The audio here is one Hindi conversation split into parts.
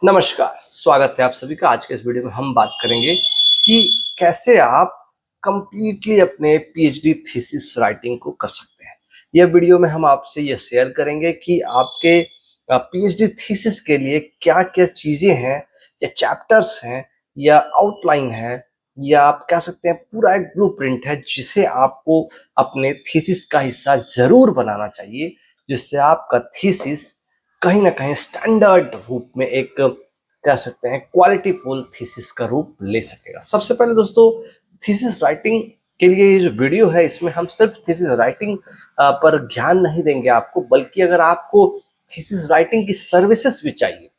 नमस्कार, स्वागत है आप सभी का। आज के इस वीडियो में हम बात करेंगे कि कैसे आप कंप्लीटली अपने पीएचडी थीसिस राइटिंग को कर सकते हैं। यह वीडियो में हम आपसे ये शेयर करेंगे कि आपके पीएचडी थीसिस के लिए क्या-क्या चीज़ें हैं या चैप्टर्स हैं या आउटलाइन है या आप कह सकते हैं पूरा एक ब्लूप्रिंट है जिसे आपको अपने थीसिस का हिस्सा ज़रूर बनाना चाहिए, जिससे आपका थीसिस कहीं न कहीं स्टैंडर्ड रूप में एक कह सकते हैं क्वालिटीफुल थीसिस का रूप ले सकेगा। सबसे पहले दोस्तों, थीसिस राइटिंग के लिए ये जो वीडियो है इसमें हम सिर्फ थीसिस राइटिंग पर ध्यान नहीं देंगे आपको, बल्कि अगर आपको थीसिस राइटिंग की सर्विसेज भी चाहिए,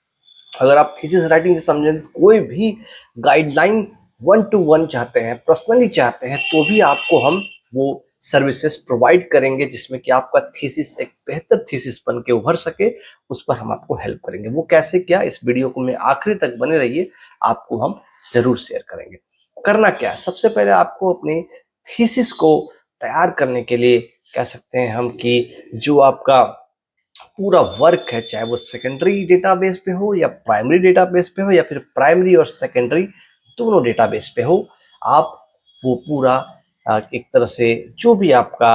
अगर आप थीसिस राइटिंग से समझें कोई भी गाइडलाइन 1 टू 1 चाहते हैं, पर्सनली चाहते हैं, तो भी आपको हम वो सर्विसेज प्रोवाइड करेंगे जिसमें कि आपका थीसिस एक बेहतर थीसिस बन के उभर सके। उस पर हम आपको हेल्प करेंगे। वो कैसे क्या, इस वीडियो को में आखिरी तक बने रहिए, आपको हम जरूर शेयर करेंगे। करना क्या है, सबसे पहले आपको अपने थीसिस को तैयार करने के लिए कह सकते हैं हम कि जो आपका पूरा वर्क है, चाहे वो सेकेंडरी डेटाबेस पे हो या प्राइमरी डेटाबेस पे हो या फिर प्राइमरी और सेकेंडरी दोनों डेटाबेस पे हो, आप वो पूरा एक तरह से जो भी आपका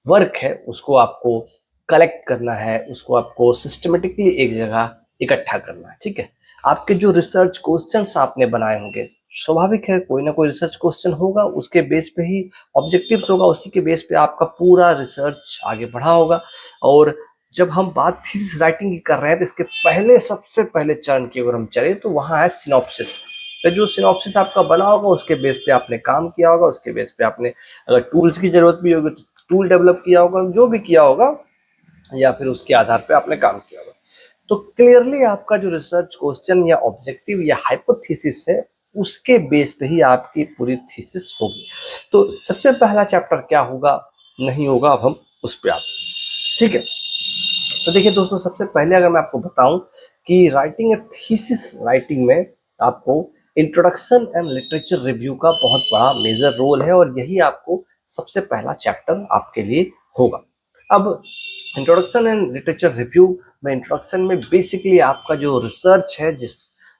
वर्क है उसको आपको कलेक्ट करना है, उसको आपको सिस्टमेटिकली एक जगह इकट्ठा करना है। ठीक है, आपके जो रिसर्च क्वेश्चंस आपने बनाए होंगे, स्वाभाविक है कोई ना कोई रिसर्च क्वेश्चन होगा, उसके बेस पे ही ऑब्जेक्टिव्स होगा, उसी के बेस पे आपका पूरा रिसर्च आगे बढ़ा होगा। और जब हम बात थीसिस राइटिंग की कर रहे हैं तो इसके पहले सबसे पहले चरण की अगर हम चले तो वहां है सिनॉप्सिस। तो जो सिनॉप्सिस आपका बना होगा उसके बेस पे आपने काम किया होगा, उसके बेस पे आपने अगर टूल्स की जरूरत भी होगी तो टूल डेवलप किया होगा, जो भी किया होगा, या फिर उसके आधार पे आपने काम किया होगा। तो क्लियरली आपका जो रिसर्च क्वेश्चन या ऑब्जेक्टिव या हाइपोथेसिस है उसके बेस पे ही आपकी पूरी थीसिस होगी। तो सबसे पहला चैप्टर क्या होगा, नहीं होगा, अब हम उस पे आते हैं। ठीक है, तो देखिए दोस्तों, सबसे पहले अगर मैं आपको बताऊं कि राइटिंग ए थीसिस राइटिंग में आपको इंट्रोडक्शन एंड लिटरेचर रिव्यू का बहुत बड़ा मेजर रोल है और यही आपको सबसे पहला चैप्टर आपके लिए होगा। अब इंट्रोडक्शन एंड लिटरेचर रिव्यू में, इंट्रोडक्शन में बेसिकली आपका जो रिसर्च है, जिस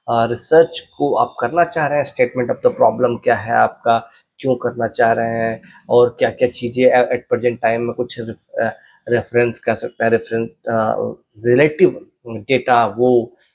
रिसर्च को आप करना चाह रहे हैं, स्टेटमेंट ऑफ द प्रॉब्लम क्या है आपका, क्यों करना चाह रहे हैं और क्या क्या चीज़ें एट प्रेजेंट टाइम में कुछ रेफरेंस कह सकता है, रेफरेंस रिलेटिव डेटा वो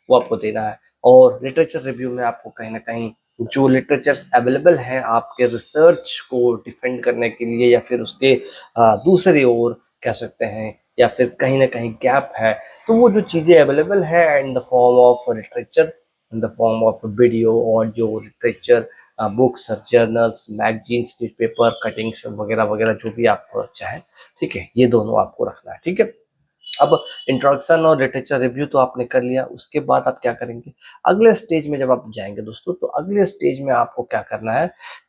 आपको देना है। और लिटरेचर रिव्यू में आपको कहीं ना कहीं जो लिटरेचर्स अवेलेबल हैं आपके रिसर्च को डिफेंड करने के लिए, या फिर उसके दूसरी ओर कह सकते हैं, या फिर कहीं ना कहीं गैप है, तो वो जो चीज़ें अवेलेबल है इन the form of literature, in the form of video और जो literature books, journals, magazines, newspaper cuttings वगैरह वगैरह जो भी आप चाहें, ठीक है, ये दोनों आपको रखना है। ठीक है, अब इंट्रोडक्शन और लिटरेचर रिव्यू तो आपने कर लिया, उसके बाद आप क्या करेंगे, अगले स्टेज में जब आप जाएंगे दोस्तों, तो अगले स्टेज में आपको क्या करना है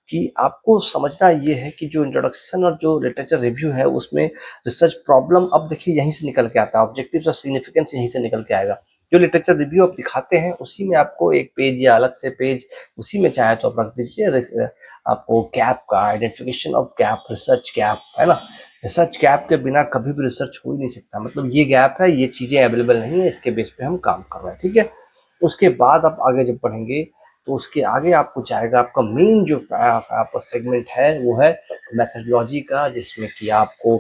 कि आपको समझना ये है कि जो इंट्रोडक्शन और जो लिटरेचर रिव्यू है उसमें रिसर्च प्रॉब्लम, अब देखिए यहीं से निकल के आता है, ऑब्जेक्टिव्स और सिग्निफिकेंस यहीं से निकल के आएगा। जो लिटरेचर रिव्यू आप दिखाते हैं उसी में आपको एक पेज या अलग से पेज उसी में चाहे तो आप रख दीजिए आपको गैप का identification of gap, research gap, है ना। रिसर्च गैप के बिना कभी भी रिसर्च हो ही नहीं सकता, मतलब ये गैप है, ये चीज़ें अवेलेबल नहीं है, इसके बेस पे हम काम कर रहे हैं। ठीक है, उसके बाद आप आगे जब पढ़ेंगे तो उसके आगे आपको जाएगा आपका मेन जो आपका सेगमेंट है वो है मेथडोलॉजी का, जिसमें कि आपको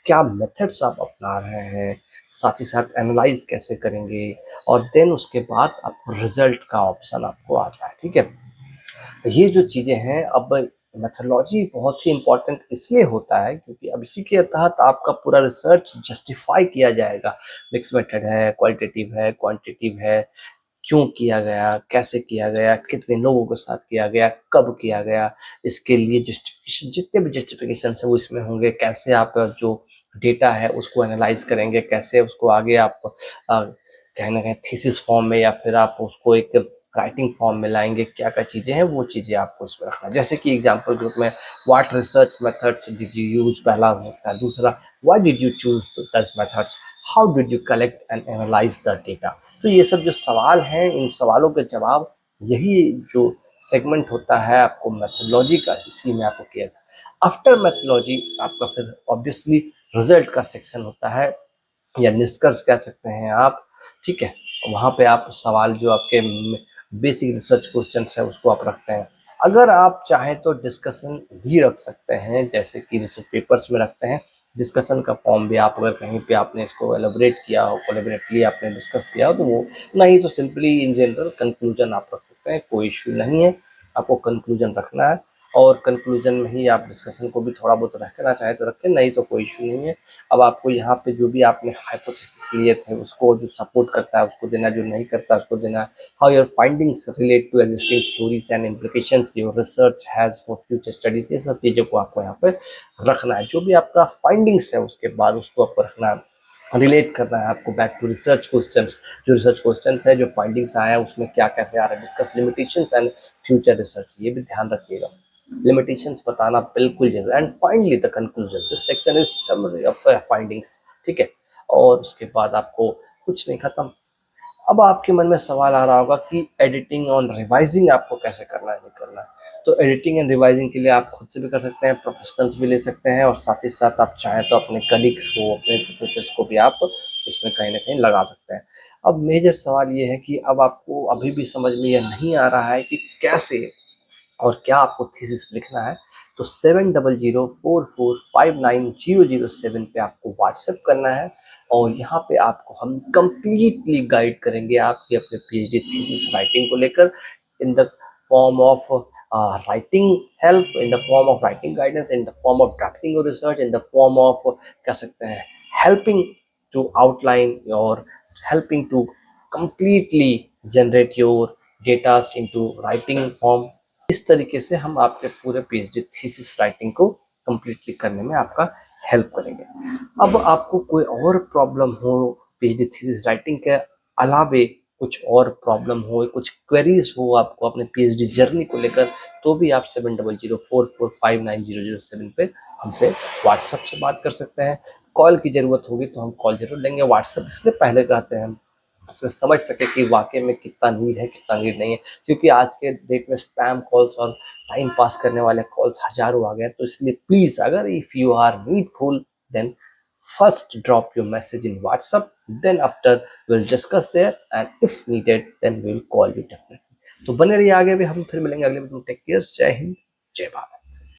क्या मेथड्स आप अपना रहे हैं, साथ ही साथ एनालाइज कैसे करेंगे, और देन उसके बाद आपको रिजल्ट का ऑप्शन आपको आता है। ठीक है, ये जो चीज़ें हैं, अब मेथोडोलॉजी बहुत ही इंपॉर्टेंट इसलिए होता है क्योंकि अब इसी के तहत आपका पूरा रिसर्च जस्टिफाई किया जाएगा। मिक्स मेथड है, क्वालिटेटिव है, क्वांटिटेटिव है, क्यों किया गया, कैसे किया गया, कितने लोगों के साथ किया गया, कब किया गया, इसके लिए जस्टिफिकेशन, जितने भी जस्टिफिकेशन है वो इसमें होंगे। कैसे आप जो डेटा है उसको एनालाइज करेंगे, कैसे उसको आगे आप कहीं ना कहीं थीसिस फॉर्म में या फिर आप उसको एक राइटिंग फॉर्म में लाएंगे, क्या क्या चीज़ें हैं वो चीज़ें आपको इसमें रखना है। जैसे कि एग्जाम्पल ग्रुप में what research methods did you use, पहला होता है। दूसरा, व्हाई डिड यू चूज दस methods, how did you collect and analyse the data. तो ये सब जो सवाल हैं, इन सवालों के जवाब, यही जो सेगमेंट होता है आपको मेथोडोलॉजी का, इसी में आपको किया जाता है। आफ्टर मेथोडोलॉजी आपका फिर ऑब्वियसली रिजल्ट का सेक्शन होता है, या निष्कर्ष कह सकते हैं आप। ठीक है, वहाँ पे आप सवाल जो आपके बेसिक रिसर्च क्वेश्चन है उसको आप रखते हैं। अगर आप चाहें तो डिस्कशन भी रख सकते हैं, जैसे कि रिसर्च पेपर्स में रखते हैं डिस्कशन का फॉर्म भी। आप अगर कहीं पे आपने इसको एलोबरेट किया हो, कोलैबोरेटली आपने डिस्कस किया हो, तो वो नहीं तो सिंपली इन जनरल कंक्लूजन आप रख सकते हैं, कोई इश्यू नहीं है। आपको कंक्लूजन रखना है और कंक्लूजन में ही आप डिस्कशन को भी थोड़ा बहुत रखना चाहे तो रखें, नहीं तो कोई इश्यू नहीं है। अब आपको यहाँ पे जो भी आपने हाइपोथेसिस लिए थे उसको जो सपोर्ट करता है उसको देना, जो नहीं करता उसको देना। How your findings relate to existing theories and implications your research has for future studies, ये सब चीज़ों को आपको यहाँ पे रखना है। जो भी आपका फाइंडिंग्स है उसके बाद उसको आपको रखना है, रिलेट करना है आपको बैक टू रिसर्च क्वेश्चंस। जो रिसर्च क्वेश्चंस है, जो फाइंडिंग्स आया है उसमें क्या कैसे आ रहा है, discuss limitations and future research, ये भी ध्यान रखिएगा। लिमिटेशंस बताना बिल्कुल जरूरी। And finally the conclusion, this section is summary of findings, ठीक है। और उसके बाद आपको कुछ नहीं, खत्म। अब आपके मन में सवाल आ रहा होगा कि एडिटिंग और रिवाइजिंग आपको कैसे करना है, नहीं करना है। तो एडिटिंग एंड रिवाइजिंग के लिए आप खुद से भी कर सकते हैं, प्रोफेशनल्स भी ले सकते हैं, और साथ ही साथ आप चाहें तो अपने कलीग्स को, अपने प्रोफेसर्स को भी आप इसमें कहीं ना कहीं लगा सकते हैं। अब मेजर सवाल ये है कि अब आपको अभी भी समझ में यह नहीं आ रहा है कि कैसे और क्या आपको थीसिस लिखना है, तो 7004459007 पे आपको व्हाट्सएप करना है। और यहाँ पे आपको हम कंप्लीटली गाइड करेंगे आपकी अपने पीएचडी थीसिस राइटिंग को लेकर, in the form of writing help, in the form of writing guidance, in the form of drafting और research, in the form of कह सकते हैं हेल्पिंग टू आउटलाइन और helping to completely generate your data into writing form। इस तरीके से हम आपके पूरे पीएचडी थीसिस राइटिंग को कंप्लीटली करने में आपका हेल्प करेंगे। अब आपको कोई और प्रॉब्लम हो पीएचडी थीसिस राइटिंग के अलावे, कुछ और प्रॉब्लम हो, कुछ क्वेरीज हो आपको अपने पीएचडी जर्नी को लेकर, तो भी आप 7004459007 पे हमसे व्हाट्सएप से बात कर सकते हैं। कॉल की ज़रूरत होगी तो हम कॉल जरूर लेंगे, व्हाट्सएप इसलिए पहले कहते हैं हम इसमें समझ सके कि वाकई में कितना नीड है कितना नीड नहीं है। क्योंकि आज के डेट में स्पैम कॉल्स और टाइम पास करने वाले कॉल्स हजारों आ गए, तो इसलिए प्लीज अगर if you are needful then first drop your message in WhatsApp, then after we'll discuss there and if needed then we'll call you definitely। तो बने रहिए, आगे भी हम फिर मिलेंगे अगले वीडियो में। टेक केयर, जय हिंद, जय भारत।